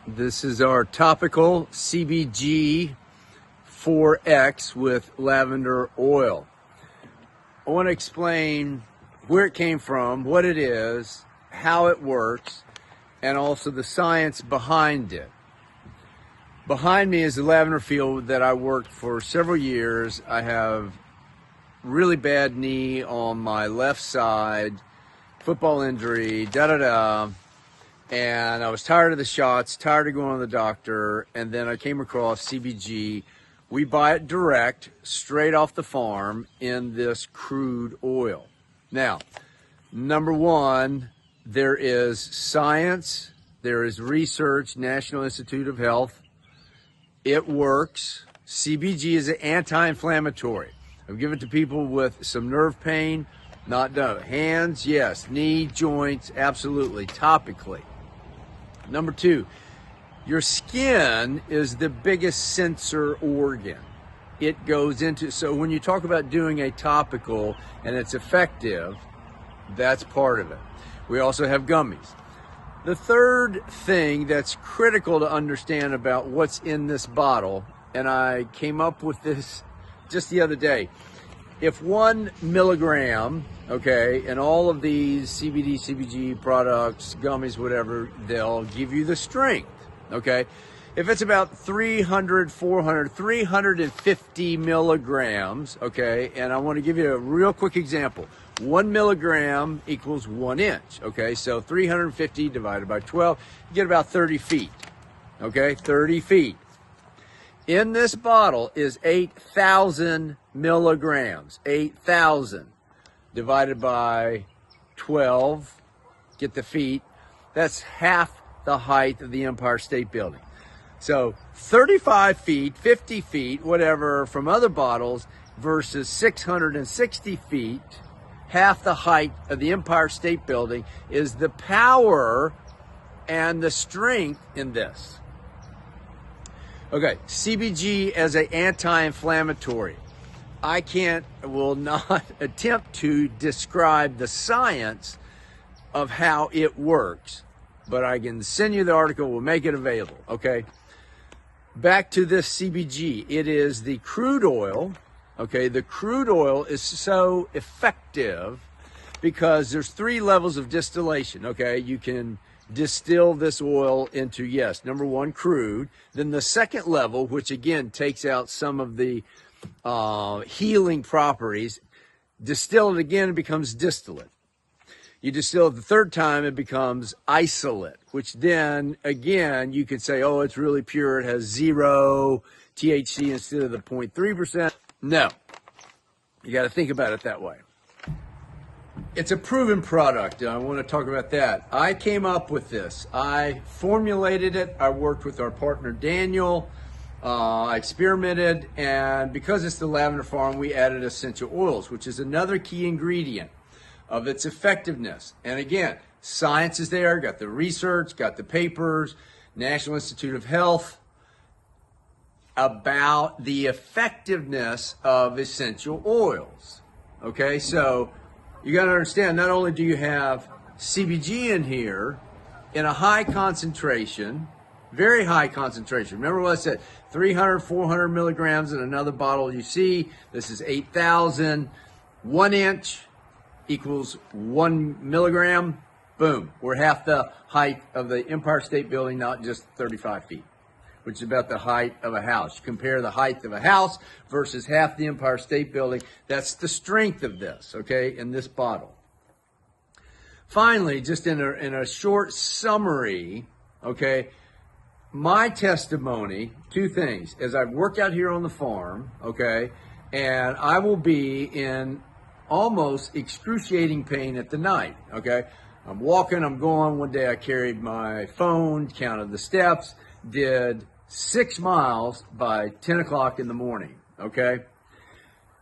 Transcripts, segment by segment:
This is our topical CBG 4X with lavender oil. I want to explain where it came from, what it is, how it works, and also the science behind it. Behind me is the lavender field that I worked for several years. I have really bad knee on my left side, football injury, and I was tired of the shots, tired of going to the doctor, and then I came across CBG. We buy it direct, straight off the farm in this crude oil. Now, number one, there is science, there is research, National Institute of Health. It works. CBG is an anti-inflammatory. I've given it to people with some nerve pain, not done. Hands, yes. Knee, joints, absolutely. Topically. Number two, your skin is the biggest sensor organ. It goes into, so when you talk about doing a topical and it's effective, that's part of it. We also have gummies. The third thing that's critical to understand about what's in this bottle, and I came up with this just the other day. If 1 milligram, okay, and all of these CBD, CBG products, gummies, whatever, they'll give you the strength, okay? If it's about 300, 400, 350 milligrams, okay, and I want to give you a real quick example. 1 milligram equals 1 inch, okay? So 350 divided by 12, you get about 30 feet, okay? 30 feet. In this bottle is 8,000 milligrams, 8,000 divided by 12, get the feet. That's half the height of the Empire State Building. So 35 feet, 50 feet, whatever, from other bottles versus 660 feet, half the height of the Empire State Building, is the power and the strength in this. Okay, CBG as an anti-inflammatory. I will not attempt to describe the science of how it works, but I can send you the article, we'll make it available, okay? Back to this CBG, it is the crude oil, okay? The crude oil is so effective because there's 3 levels of distillation, okay? You can distill this oil into, yes, number 1, crude. Then the second level, which again takes out some of the healing properties, distill it again, it becomes distillate. You distill it the third time, it becomes isolate, which then again you could say, oh, it's really pure, it has 0 THC instead of the 0.3%. No, you got to think about it that way. It's a proven product, and I want to talk about that. I came up with this. I formulated it. I worked with our partner, Daniel. I experimented, and because it's the lavender farm, we added essential oils, which is another key ingredient of its effectiveness. And again, science is there, got the research, got the papers, National Institute of Health, about the effectiveness of essential oils. Okay, so you got to understand, not only do you have CBG in here in a high concentration, very high concentration. Remember what I said, 300, 400 milligrams in another bottle you see. This is 8,000. 1 inch equals 1 milligram. Boom. We're half the height of the Empire State Building, not just 35 feet, which is about the height of a house. You compare the height of a house versus half the Empire State Building. That's the strength of this, okay, in this bottle. Finally, just in a short summary, okay, my testimony, 2 things, is I've worked out here on the farm, okay, and I will be in almost excruciating pain at the night, okay. I'm walking, I'm going. One day I carried my phone, counted the steps, did 6 miles by 10 o'clock in the morning, okay?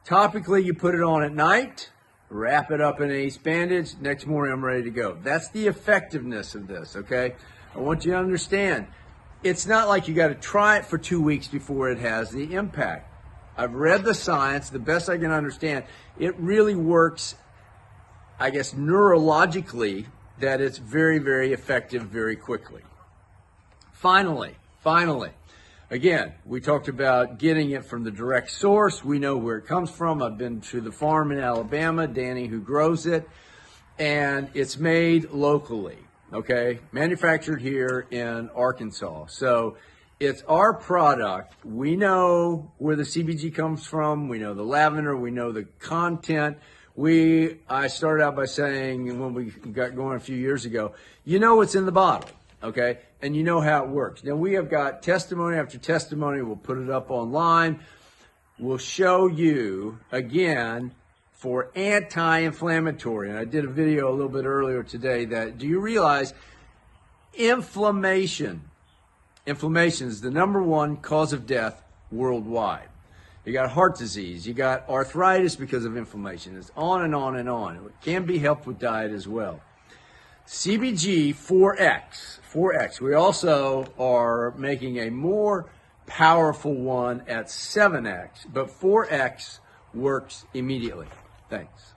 Topically, you put it on at night, wrap it up in an ace bandage, next morning I'm ready to go. That's the effectiveness of this, okay? I want you to understand, it's not like you got to try it for 2 weeks before it has the impact. I've read the science, the best I can understand. It really works, I guess, neurologically, that it's very, very effective very quickly. Finally, again, we talked about getting it from the direct source. We know where it comes from. I've been to the farm in Alabama, Danny, who grows it, and it's made locally, okay? Manufactured here in Arkansas. So it's our product. We know where the CBG comes from. We know the lavender. We know the content. I started out by saying, when we got going a few years ago, you know what's in the bottle, okay? And you know how it works. Now, we have got testimony after testimony. We'll put it up online. We'll show you, again, for anti-inflammatory. And I did a video a little bit earlier today that, do you realize inflammation is the #1 cause of death worldwide? You got heart disease, you got arthritis because of inflammation. It's on and on and on. It can be helped with diet as well. CBG 4X. We also are making a more powerful one at 7X, but 4X works immediately. Thanks.